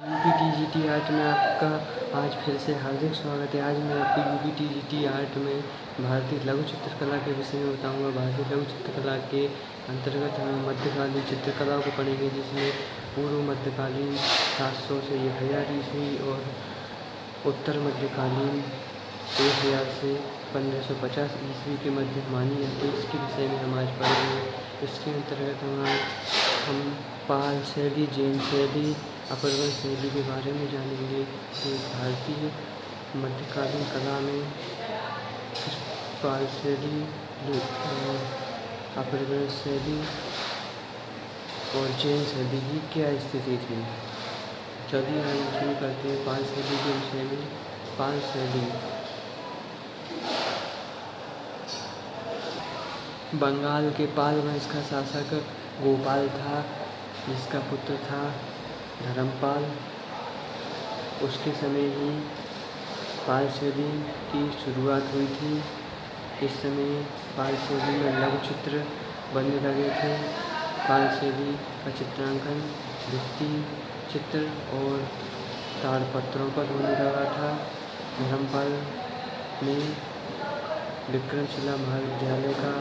UPTGT art में आपका आज फिर से हार्दिक स्वागत है। आज मैं आपको यूपीटीजीटी आर्ट में भारतीय लघु चित्रकला के विषय में बताऊंगा। भारतीय लघु चित्रकला के अंतर्गत हम मध्यकालीन चित्रकला को पढ़ेंगे, जिसमें पूर्व मध्यकालीन 700 से 1000 ईस्वी और उत्तर मध्यकालीन 1000 से 1550 ईस्वी के मध्य मानी जाती है। इसके विषय में हम आज पढ़ेंगे। इसके अंतर्गत हम पाल शैली, जैन शैली, अपरवन शैली के बारे में जानेंगे कि भारतीय मध्यकालीन कला में पाल शैली, अपरवन शैली और जैन शैली की क्या स्थिति थी। चलिए हम शुरू करते हैं पाल शैली के विषय में। पाल शैली बंगाल के पाल वंश का शासक गोपाल था, जिसका पुत्र था धर्मपाल। उसके समय ही पाल शैली की शुरुआत हुई थी। इस समय पाल शैली में लघु चित्र बनने लगे थे। पाल शैली का चित्रांकन भित्ति चित्र और ताड़पत्रों पर होने लगा था। धर्मपाल ने विक्रमशिला महाविद्यालय का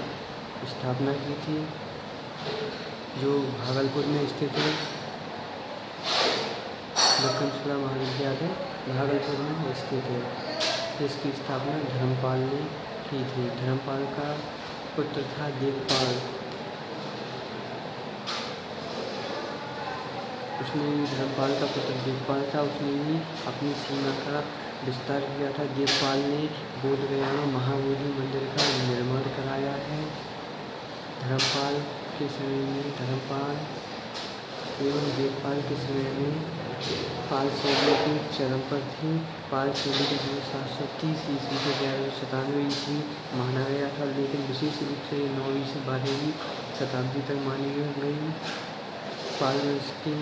स्थापना की थी, जो भागलपुर में स्थित है। विक्रमशिला महाविद्यालय भागलपुर में स्थित है। इसकी स्थापना धर्मपाल ने की थी। धर्मपाल का पुत्र था देवपाल। धर्मपाल का पुत्र देवपाल था। उसने ही अपनी सीमा का विस्तार किया था। देवपाल ने बोधगया में महाबोधि मंदिर का निर्माण कराया है। धर्मपाल के समय में एवं देवपाल के समय में पाल शैली की चरम पर थी। पाल शैली के जन्म 730 ईस्वी से 1197 ईस्वी माना गया था, लेकिन विशेष रूप से 9वीं से 12वीं शताब्दी तक मानी गई। पाल वंश के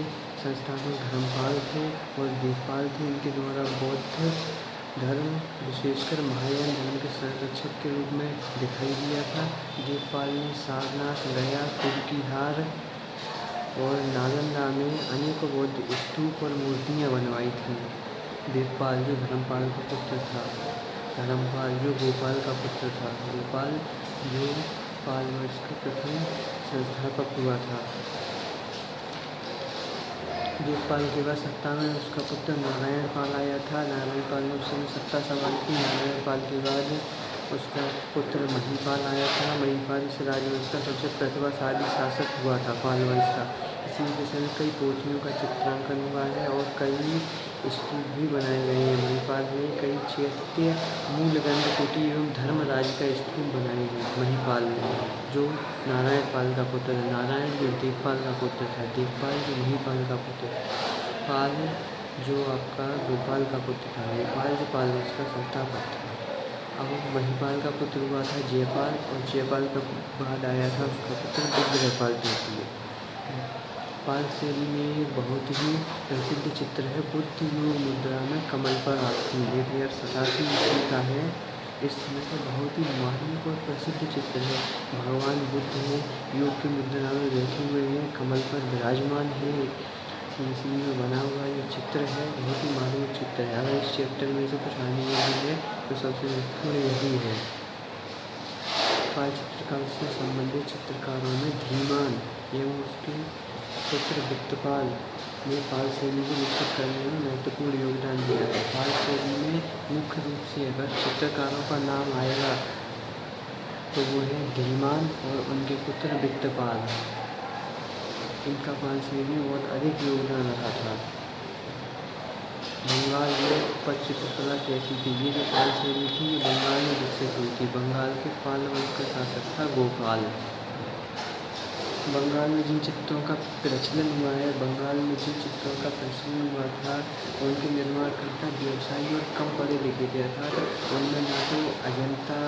संस्थापक धर्मपाल थे और देवपाल थे। इनके द्वारा बौद्ध धर्म, विशेषकर महायान धर्म के संरक्षक के रूप में दिखाई दिया था। देवपाल ने सारनाथ, गया, कुर्कीहार और नालंदा में अनेक बौद्ध स्तूप और मूर्तियाँ बनवाई थीं। देवपाल जो धर्मपाल का पुत्र था, धर्मपाल जो गोपाल का पुत्र था, गोपाल जो पाल वंश का प्रथम संस्थापक हुआ था। देवपाल के बाद सत्ता में उसका पुत्र नारायण पाल आया था। नारायण पाल ने उस समय सत्ता संभाली थी। नारायण पाल के बाद उसका पुत्र महीपाल आया था। महीपाल इस राजवंश का सबसे प्रतिभाशाली शासक हुआ था पाल वंश का। इसी विषय में कई पोथियों का चित्रांकन हुआ है और कई स्तूप भी बनाए गए हैं। महीपाल ने कई चैत्य, मूलगंध कुटी एवं धर्मराज का स्तूप बनाए हैं। महीपाल ने, जो नारायण पाल का पुत्र है। नारायण जो देवपाल का पुत्र था, देवपाल जो महीपाल का पुत्र। पाल जो आपका गोपाल का पुत्र था, गोपाल जो पाल वंश का संस्थापक था। अब महीपाल का पुत्र हुआ था जयपाल, और जयपाल का बाद आया था उसका पुत्र दिग्विजयपाल द्वितीय। पाल शैली में बहुत ही प्रसिद्ध चित्र है बुद्ध योग मुद्रा में कमल पर आसीन, 1087 ईस्वी का है। इस समय का बहुत ही मार्मिक और प्रसिद्ध चित्र है। भगवान बुद्ध है, योग की मुद्रा में बैठे हुए हैं, कमल पर विराजमान है। इसी में बना हुआ ये चित्र है, बहुत ही मार्मिक चित्र है। अगर इस चैप्टर में से कुछ आने वाली है तो सबसे महत्वपूर्ण यही है। पाल चित्रकार से संबंधित चित्रकारों में धीमान एवं उसके पुत्र वित्तपाल ने पाल शैली को विकसित करने में महत्वपूर्ण योगदान दिया है। पाल शैली में मुख्य रूप से अगर चित्रकारों का नाम आएगा तो वो है धीमान और उनके पुत्र वित्तपाल। इनका पाल शैली में बहुत अधिक योगदान रहा था। बंगाल में उपज चित्रकला कैसी थी? ये जो पाल शैली थी ये बंगाल में विकसित हुई थी। बंगाल के पाल वंश का शासक था गोपाल। बंगाल में जिन चित्रों का प्रचलन हुआ है, बंगाल में जिन चित्रों का प्रचलन हुआ था उनके निर्माणकर्ता व्यवसायी और कम पढ़े लिखे थे। अर्थात उनमें ना तो अजंता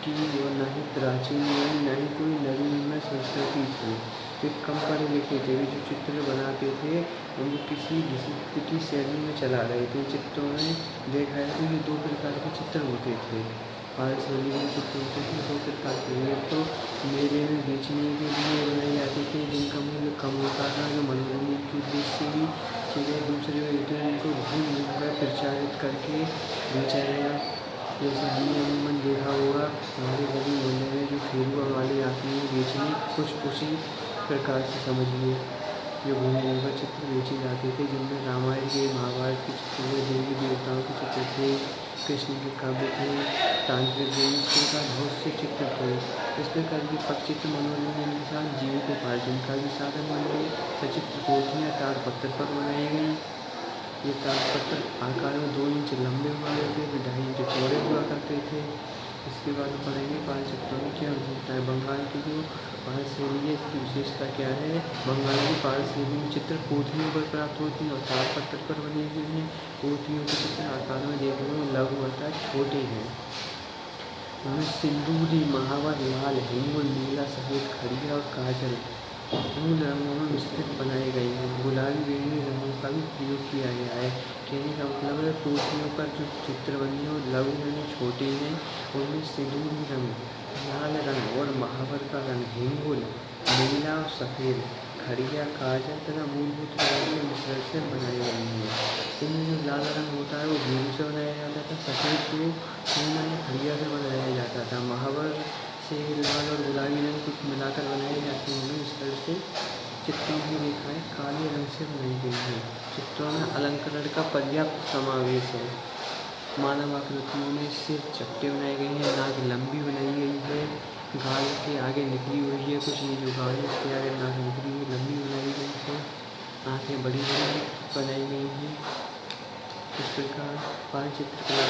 की और न ही प्राचीन में न ही कोई नवीन संस्कृति थी। वे कम पढ़े लिखे थे। वे जो चित्र बनाते थे उनको किसी शैली में चला रहे थे। चित्रों में देखा है तो ये 2 प्रकार के चित्र होते थे। पाल शैली में चित्र होते थे 2 प्रकार के। एक तो मेले में बेचने के लिए बनाए जाते थे, जिनका मूल्य कम होता था, जो मनोरंजन के उद्देश्य से भी चीज़ें दूसरे व्यक्तियों को भूल कर प्रचारित करके बेचा गया। जैसे हमने अमूमन देखा होगा हमारे गली मोहल्ले में जो फेरुआ वाले आते हैं बेचने, कुछ उसी प्रकार से समझिए जो भूमि पर चित्र बेचे जाते थे, जिनमें रामायण के, महाभारत के चित्र हुए, देवी देवताओं के चित्र थे, कृष्ण के काव्य थे, तांत्रिक देवी, इस प्रकार बहुत से चित्र थे। इस प्रकार के पटचित्र मनोरंजन के साथ जीविकोपार्जन का भी साधन बन गए। सचित्र पोथियाँ ताड़पत्र पर बनाई गई। ये ताड़पत्र आकार में 2 इंच लंबे हुआ करते थे, 2.5 इंच चौड़े हुआ करते थे। इसके बाद पढ़ेंगे पाल चित्रों में क्या विशेषता है। बंगाल की जो पाल शैली है, इसकी विशेषता क्या है। बंगाल की पाल शैली में चित्र पोथियों पर प्राप्त होती हैं और ताड़पत्र पर बने हुए हैं। पोथियों के चित्र आकार में देखने में लघु अर्थात छोटे हैं। उनमें सिंदूरी, महावर, लाल, हिंगुल, नीला, सफेद, खड़िया और काजल मूल रंगों में मिश्रित बनाए गए हैं। गुलाबी, बैंगनी रंगों का भी प्रयोग किया गया है। कहने का मतलब है पोथियों पर जो चित्र बने हैं वो लघु यानी छोटे हैं। उनमें सिंदूरी रंग, लाल रंग और महावर का रंग, हिंगुल, नीला और सफ़ेद, खड़िया, काजल तथा मूलभूत रंगों के मिश्रण से बनाए गए हैं। इनमें जो लाल रंग होता है वो गेहूँ से बनाया जाता था। सफ़ेद जो खड़िया से बनाया जाता था। महावर से लाल और गुलाबी रंग कुछ मिलाकर बनाए जाते हैं। इस तरह से चित्रों की रेखाएं काले रंग से बनाई गई हैं। चित्रों में अलंकरण का पर्याप्त समावेश है। मानव आकृतियों में सिर चपटे बनाए गए हैं, नाक लंबी बनाई गई है, गाल के आगे निकली हुई है। कुछ ये जो गाल है उसके आगे नाक निकली हुई लंबी बनाई गई है। आँखें बड़ी बड़ी बनाई गई हैं। इस प्रकार पाल चित्रकला